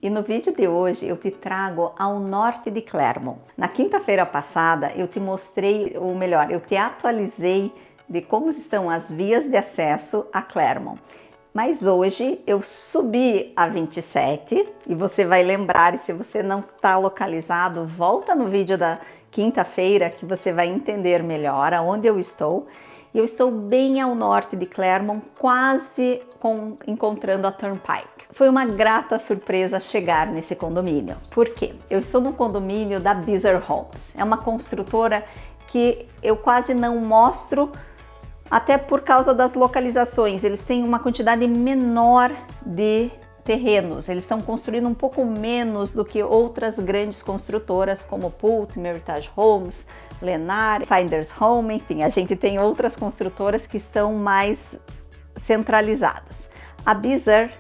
e no vídeo de hoje eu te trago ao norte de Clermont. Na quinta-feira passada eu te mostrei, ou melhor, eu te atualizei de como estão as vias de acesso a Clermont. Mas hoje eu subi a 27 e você vai lembrar, e se você não está localizado, volta no vídeo da quinta-feira que você vai entender melhor aonde eu estou. E eu estou bem ao norte de Clermont, quase encontrando a Turnpike. Foi uma grata surpresa chegar nesse condomínio. Por quê? Eu estou no condomínio da Beazer Homes. É uma construtora que eu quase não mostro, até por causa das localizações. Eles têm uma quantidade menor de terrenos. Eles estão construindo um pouco menos do que outras grandes construtoras como Pulte, Meritage Homes, Lennar, Finders Home, enfim, a gente tem outras construtoras que estão mais centralizadas. A Beazer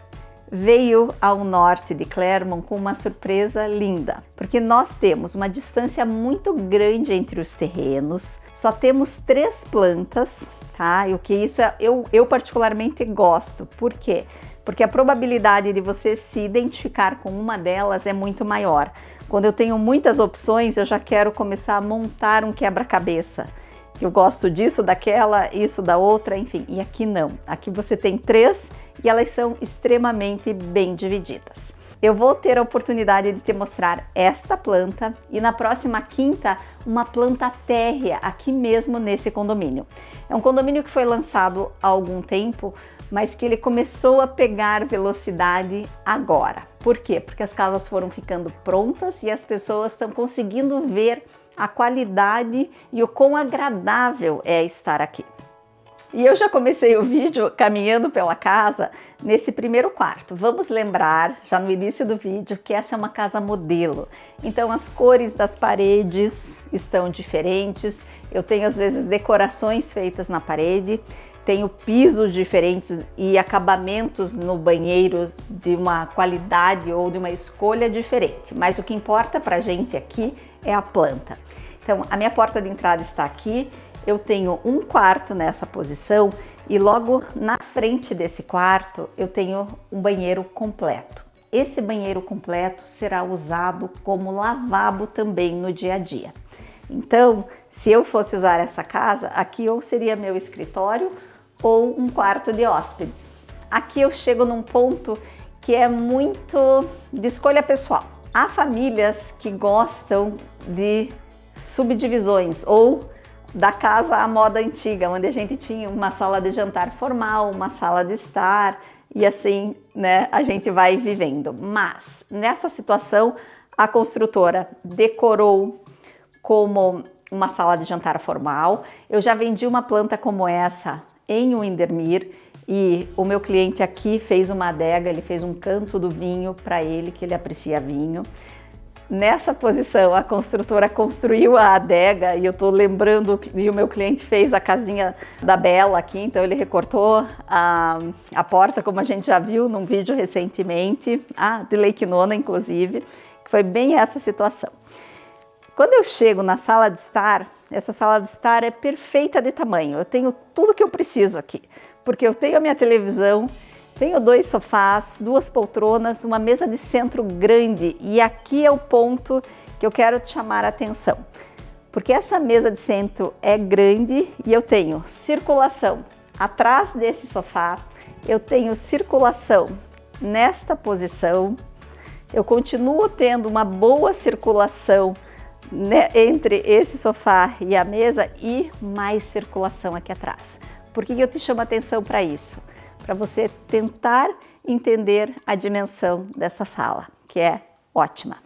veio ao norte de Clermont com uma surpresa linda, porque nós temos uma distância muito grande entre os terrenos, só temos 3 plantas, tá? E o que isso eu particularmente gosto. Por quê? Porque a probabilidade de você se identificar com uma delas é muito maior. Quando eu tenho muitas opções, eu já quero começar a montar um quebra-cabeça. Eu gosto disso, daquela, isso, da outra, enfim. E aqui não. Aqui você tem 3 e elas são extremamente bem divididas. Eu vou ter a oportunidade de te mostrar esta planta e na próxima quinta uma planta térrea aqui mesmo nesse condomínio. É um condomínio que foi lançado há algum tempo, mas que ele começou a pegar velocidade agora. Por quê? Porque as casas foram ficando prontas e as pessoas estão conseguindo ver a qualidade e o quão agradável é estar aqui. E eu já comecei o vídeo caminhando pela casa nesse primeiro quarto. Vamos lembrar, já no início do vídeo, que essa é uma casa modelo. Então as cores das paredes estão diferentes. Eu tenho às vezes decorações feitas na parede. Tenho pisos diferentes e acabamentos no banheiro de uma qualidade ou de uma escolha diferente. Mas o que importa pra gente aqui é a planta. Então, a minha porta de entrada está aqui. Eu tenho um quarto nessa posição e logo na frente desse quarto eu tenho um banheiro completo. Esse banheiro completo será usado como lavabo também no dia a dia. Então, se eu fosse usar essa casa, aqui ou seria meu escritório ou um quarto de hóspedes. Aqui eu chego num ponto que é muito de escolha pessoal. Há famílias que gostam de subdivisões ou da casa à moda antiga, onde a gente tinha uma sala de jantar formal, uma sala de estar e assim, né, a gente vai vivendo. Mas nessa situação a construtora decorou como uma sala de jantar formal. Eu já vendi uma planta como essa em Windermere e o meu cliente aqui fez uma adega, ele fez um canto do vinho para ele, que ele aprecia vinho. Nessa posição a construtora construiu a adega e eu tô lembrando que o meu cliente fez a casinha da Bela aqui, então ele recortou a porta, como a gente já viu num vídeo recentemente, de Lake Nona inclusive, que foi bem essa situação. Quando eu chego na sala de estar, essa sala de estar é perfeita de tamanho. Eu tenho tudo que eu preciso aqui, porque eu tenho a minha televisão, tenho 2 sofás, 2 poltronas, uma mesa de centro grande e aqui é o ponto que eu quero te chamar a atenção. Porque essa mesa de centro é grande e eu tenho circulação atrás desse sofá, eu tenho circulação nesta posição, eu continuo tendo uma boa circulação entre esse sofá e a mesa e mais circulação aqui atrás. Por que eu te chamo a atenção para isso? Para você tentar entender a dimensão dessa sala, que é ótima.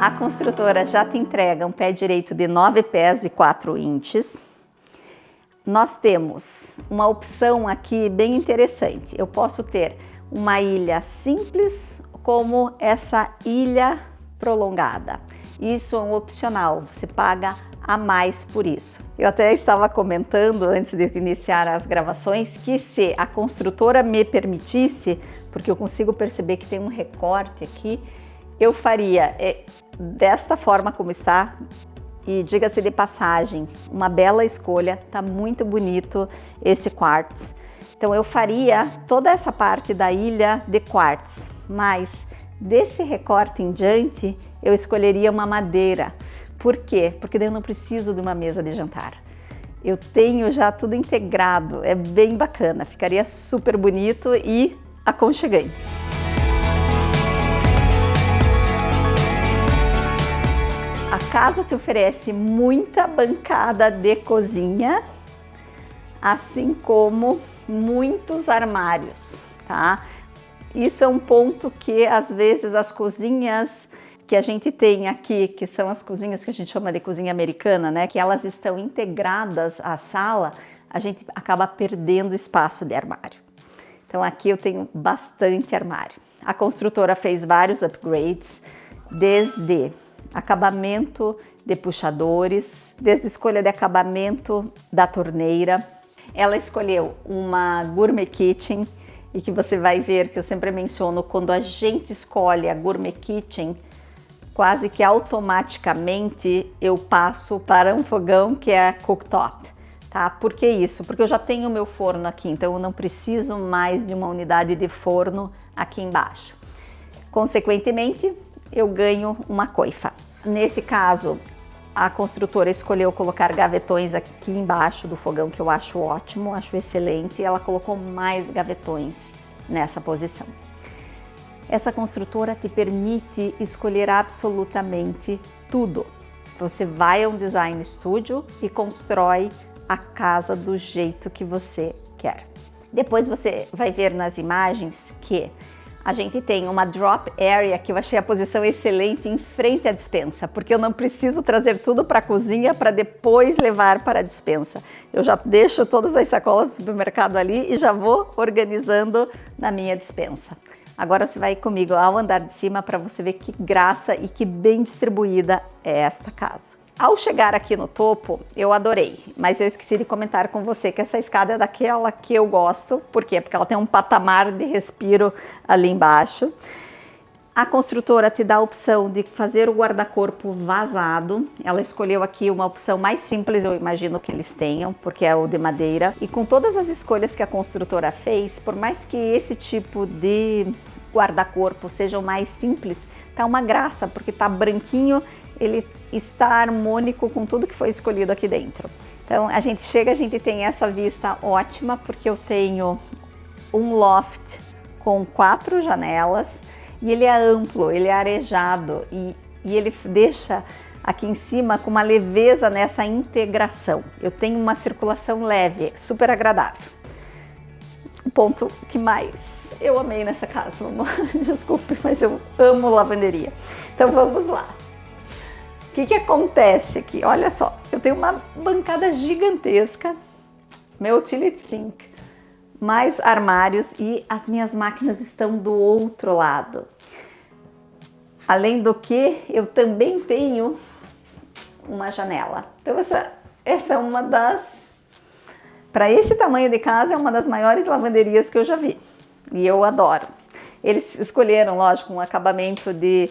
A construtora já te entrega um pé direito de 9 pés e 4 inches. Nós temos uma opção aqui bem interessante. Eu posso ter uma ilha simples como essa ilha prolongada. Isso é um opcional, você paga a mais por isso. Eu até estava comentando antes de iniciar as gravações que se a construtora me permitisse, porque eu consigo perceber que tem um recorte aqui, eu faria desta forma como está, E diga-se de passagem, uma bela escolha, tá muito bonito esse quartz. Então eu faria toda essa parte da ilha de quartz, mas desse recorte em diante eu escolheria uma madeira. Por quê? Porque daí eu não preciso de uma mesa de jantar. Eu tenho já tudo integrado, é bem bacana, ficaria super bonito e aconchegante. A casa te oferece muita bancada de cozinha, assim como muitos armários, tá? Isso é um ponto que às vezes as cozinhas que a gente tem aqui, que são as cozinhas que a gente chama de cozinha americana, né? Que elas estão integradas à sala, a gente acaba perdendo espaço de armário. Então aqui eu tenho bastante armário. A construtora fez vários upgrades, desde acabamento de puxadores, desde escolha de acabamento da torneira. Ela escolheu uma Gourmet Kitchen e que você vai ver que eu sempre menciono, quando a gente escolhe a Gourmet Kitchen, quase que automaticamente eu passo para um fogão que é a cooktop, tá? Por que isso? Porque eu já tenho o meu forno aqui, então eu não preciso mais de uma unidade de forno aqui embaixo. Consequentemente, eu ganho uma coifa. Nesse caso, a construtora escolheu colocar gavetões aqui embaixo do fogão, que eu acho ótimo, acho excelente, e ela colocou mais gavetões nessa posição. Essa construtora te permite escolher absolutamente tudo. Você vai a um design studio e constrói a casa do jeito que você quer. Depois você vai ver nas imagens que a gente tem uma drop area, que eu achei a posição excelente, em frente à despensa, porque eu não preciso trazer tudo para a cozinha para depois levar para a despensa. Eu já deixo todas as sacolas do supermercado ali e já vou organizando na minha despensa. Agora você vai comigo ao andar de cima para você ver que graça e que bem distribuída é esta casa. Ao chegar aqui no topo, eu adorei, mas eu esqueci de comentar com você que essa escada é daquela que eu gosto. Por quê? Porque ela tem um patamar de respiro ali embaixo. A construtora te dá a opção de fazer o guarda-corpo vazado. Ela escolheu aqui uma opção mais simples, eu imagino que eles tenham, porque é o de madeira. E com todas as escolhas que a construtora fez, por mais que esse tipo de guarda-corpo seja o mais simples, tá uma graça, porque tá branquinho, ele está harmônico com tudo que foi escolhido aqui dentro. Então a gente chega, a gente tem essa vista ótima, porque eu tenho um loft com 4 janelas e ele é amplo, ele é arejado e ele deixa aqui em cima com uma leveza nessa integração. Eu tenho uma circulação leve, super agradável. O ponto que mais eu amei nessa casa, desculpe, mas eu amo lavanderia. Então vamos lá. O que acontece aqui? Olha só, eu tenho uma bancada gigantesca, meu utility sink, mais armários e as minhas máquinas estão do outro lado. Além do que, eu também tenho uma janela. Então essa é uma das... Para esse tamanho de casa, é uma das maiores lavanderias que eu já vi. E eu adoro. Eles escolheram, lógico, um acabamento de...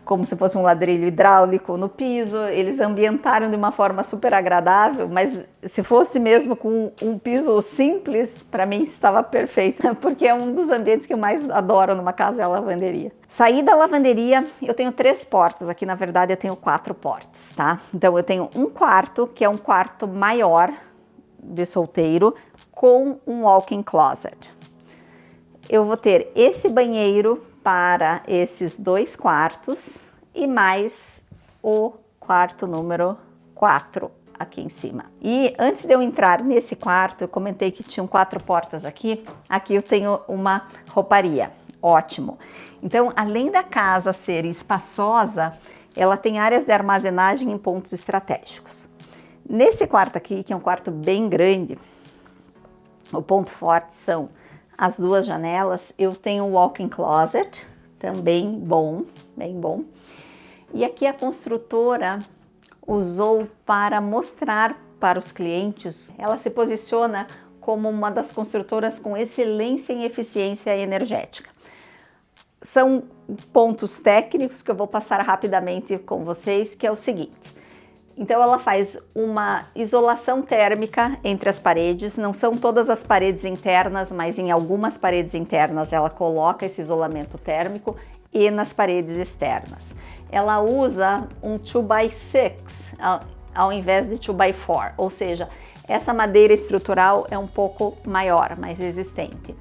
como se fosse um ladrilho hidráulico no piso, eles ambientaram de uma forma super agradável, mas se fosse mesmo com um piso simples, para mim estava perfeito, porque é um dos ambientes que eu mais adoro numa casa, é a lavanderia. Saí da lavanderia, eu tenho 3 portas, aqui na verdade eu tenho 4 portas, tá? Então eu tenho um quarto, que é um quarto maior de solteiro, com um walk-in closet. Eu vou ter esse banheiro para esses 2 quartos e mais o quarto número 4 aqui em cima. E antes de eu entrar nesse quarto, eu comentei que tinham 4 portas aqui. Aqui eu tenho uma rouparia, ótimo. Então, além da casa ser espaçosa, ela tem áreas de armazenagem em pontos estratégicos. Nesse quarto aqui, que é um quarto bem grande, o ponto forte são as 2 janelas. Eu tenho um walk-in closet, também bom, bem bom. E aqui a construtora usou para mostrar para os clientes. Ela se posiciona como uma das construtoras com excelência em eficiência energética. São pontos técnicos que eu vou passar rapidamente com vocês, que é o seguinte. Então ela faz uma isolação térmica entre as paredes, não são todas as paredes internas, mas em algumas paredes internas ela coloca esse isolamento térmico e nas paredes externas. Ela usa um 2x6 ao invés de 2x4, ou seja, essa madeira estrutural é um pouco maior, mais resistente.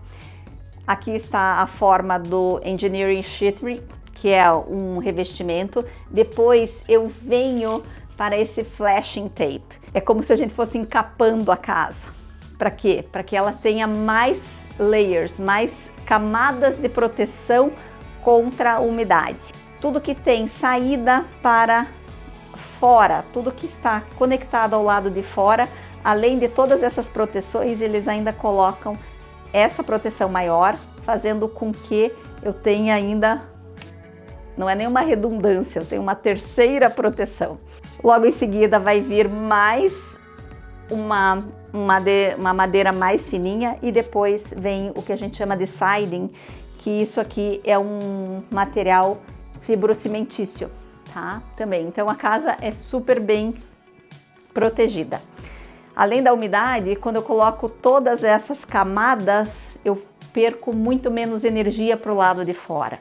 Aqui está a forma do Engineering Sheeting, que é um revestimento. Depois eu venho para esse flashing tape. É como se a gente fosse encapando a casa. Para quê? Para que ela tenha mais layers, mais camadas de proteção contra a umidade. Tudo que tem saída para fora, tudo que está conectado ao lado de fora, além de todas essas proteções, eles ainda colocam essa proteção maior, fazendo com que eu tenha ainda, não é nenhuma redundância, eu tenho uma terceira proteção. Logo em seguida vai vir mais uma madeira mais fininha e depois vem o que a gente chama de siding, que isso aqui é um material fibrocimentício, tá? Também, então a casa é super bem protegida. Além da umidade, quando eu coloco todas essas camadas, eu perco muito menos energia para o lado de fora.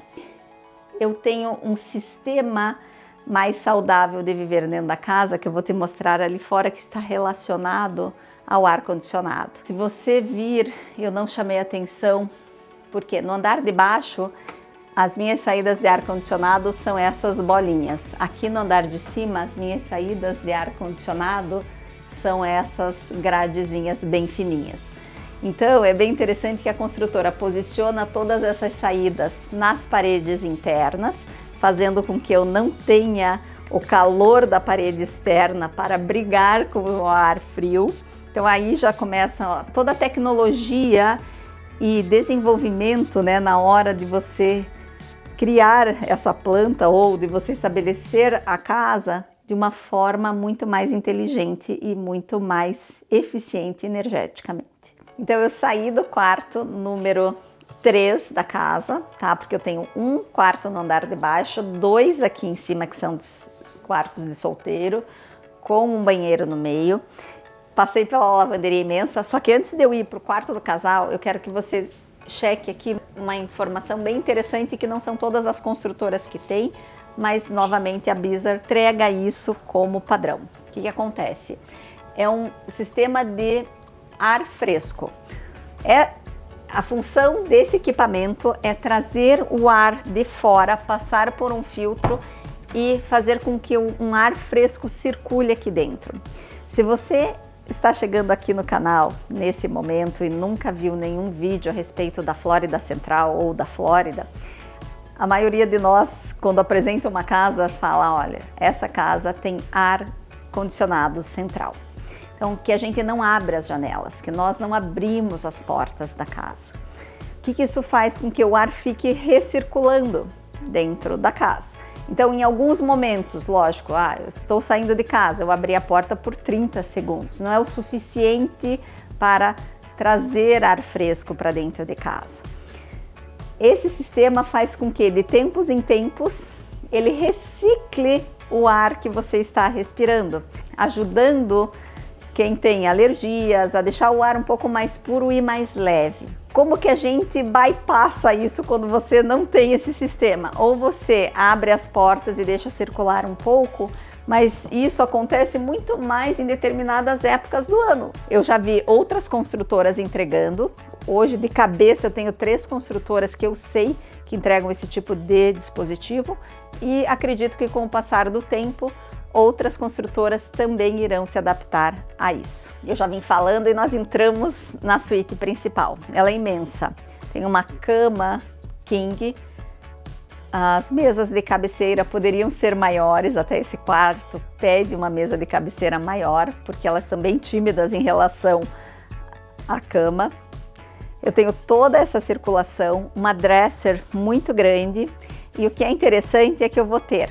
Eu tenho um sistema mais saudável de viver dentro da casa, que eu vou te mostrar ali fora, que está relacionado ao ar-condicionado. Se você vir, eu não chamei atenção, porque no andar de baixo, as minhas saídas de ar-condicionado são essas bolinhas. Aqui no andar de cima, as minhas saídas de ar-condicionado são essas gradezinhas bem fininhas. Então, é bem interessante que a construtora posiciona todas essas saídas nas paredes internas, fazendo com que eu não tenha o calor da parede externa para brigar com o ar frio. Então aí já começa toda a tecnologia e desenvolvimento, né, na hora de você criar essa planta ou de você estabelecer a casa de uma forma muito mais inteligente e muito mais eficiente energeticamente. Então eu saí do quarto número 3 da casa, tá? Porque eu tenho um quarto no andar de baixo, 2 aqui em cima que são quartos de solteiro, com um banheiro no meio. Passei pela lavanderia imensa, só que antes de eu ir para o quarto do casal, eu quero que você cheque aqui uma informação bem interessante que não são todas as construtoras que têm, mas novamente a Bizar entrega isso como padrão. O que acontece? É um sistema de ar fresco. A função desse equipamento é trazer o ar de fora, passar por um filtro e fazer com que um ar fresco circule aqui dentro. Se você está chegando aqui no canal nesse momento e nunca viu nenhum vídeo a respeito da Flórida Central ou da Flórida, a maioria de nós, quando apresenta uma casa, fala, olha, essa casa tem ar condicionado central. Então, que a gente não abre as janelas, que nós não abrimos as portas da casa. O que isso faz com que o ar fique recirculando dentro da casa? Então, em alguns momentos, lógico, eu estou saindo de casa, eu abri a porta por 30 segundos. Não é o suficiente para trazer ar fresco para dentro de casa. Esse sistema faz com que, de tempos em tempos, ele recicle o ar que você está respirando, ajudando quem tem alergias a deixar o ar um pouco mais puro e mais leve. Como que a gente bypassa isso quando você não tem esse sistema? Ou você abre as portas e deixa circular um pouco, mas isso acontece muito mais em determinadas épocas do ano. Eu já vi outras construtoras entregando. Hoje, de cabeça, eu tenho 3 construtoras que eu sei que entregam esse tipo de dispositivo e acredito que com o passar do tempo, outras construtoras também irão se adaptar a isso. Eu já vim falando e nós entramos na suíte principal. Ela é imensa. Tem uma cama king. As mesas de cabeceira poderiam ser maiores, até esse quarto pede uma mesa de cabeceira maior, porque elas estão bem tímidas em relação à cama. Eu tenho toda essa circulação, uma dresser muito grande e o que é interessante é que eu vou ter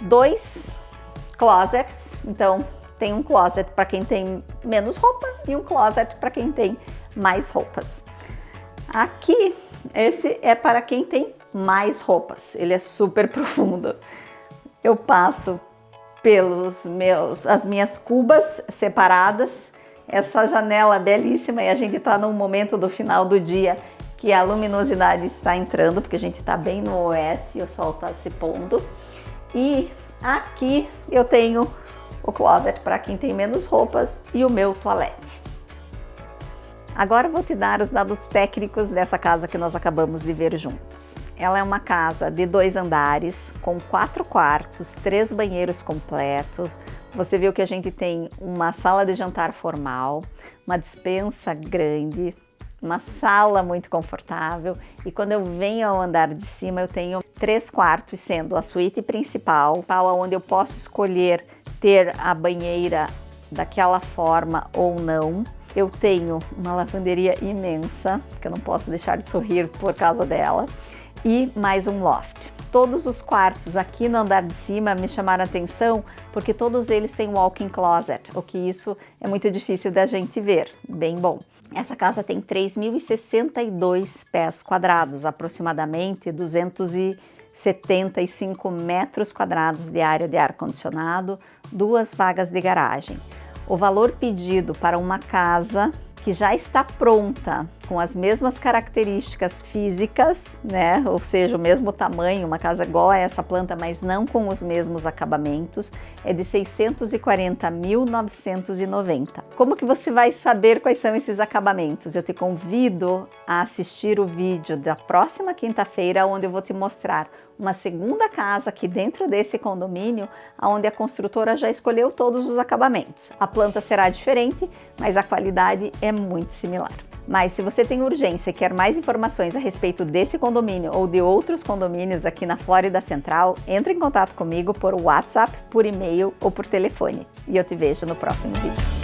2 closets, então tem um closet para quem tem menos roupa e um closet para quem tem mais roupas. Aqui, esse é para quem tem mais roupas, ele é super profundo. Eu passo as minhas cubas separadas, essa janela belíssima, e a gente está num momento do final do dia que a luminosidade está entrando, porque a gente está bem no oeste, o sol está se pondo. E aqui eu tenho o closet para quem tem menos roupas e o meu toalete. Agora eu vou te dar os dados técnicos dessa casa que nós acabamos de ver juntos. Ela é uma casa de 2 andares, com 4 quartos, 3 banheiros completos. Você viu que a gente tem uma sala de jantar formal, uma despensa grande, uma sala muito confortável, e quando eu venho ao andar de cima eu tenho 3 quartos, sendo a suíte principal, onde eu posso escolher ter a banheira daquela forma ou não. Eu tenho uma lavanderia imensa, que eu não posso deixar de sorrir por causa dela, e mais um loft. Todos os quartos aqui no andar de cima me chamaram a atenção porque todos eles têm walk-in closet, o que isso é muito difícil da gente ver, bem bom. Essa casa tem 3.062 pés quadrados, aproximadamente 275 metros quadrados de área de ar-condicionado, 2 vagas de garagem. O valor pedido para uma casa que já está pronta, com as mesmas características físicas, né? Ou seja, o mesmo tamanho, uma casa igual a essa planta, mas não com os mesmos acabamentos, é de R$ 640.990. Como que você vai saber quais são esses acabamentos? Eu te convido a assistir o vídeo da próxima quinta-feira, onde eu vou te mostrar uma segunda casa aqui dentro desse condomínio, onde a construtora já escolheu todos os acabamentos. A planta será diferente, mas a qualidade é muito similar. Mas se você tem urgência e quer mais informações a respeito desse condomínio ou de outros condomínios aqui na Flórida Central, entre em contato comigo por WhatsApp, por e-mail ou por telefone. E eu te vejo no próximo vídeo.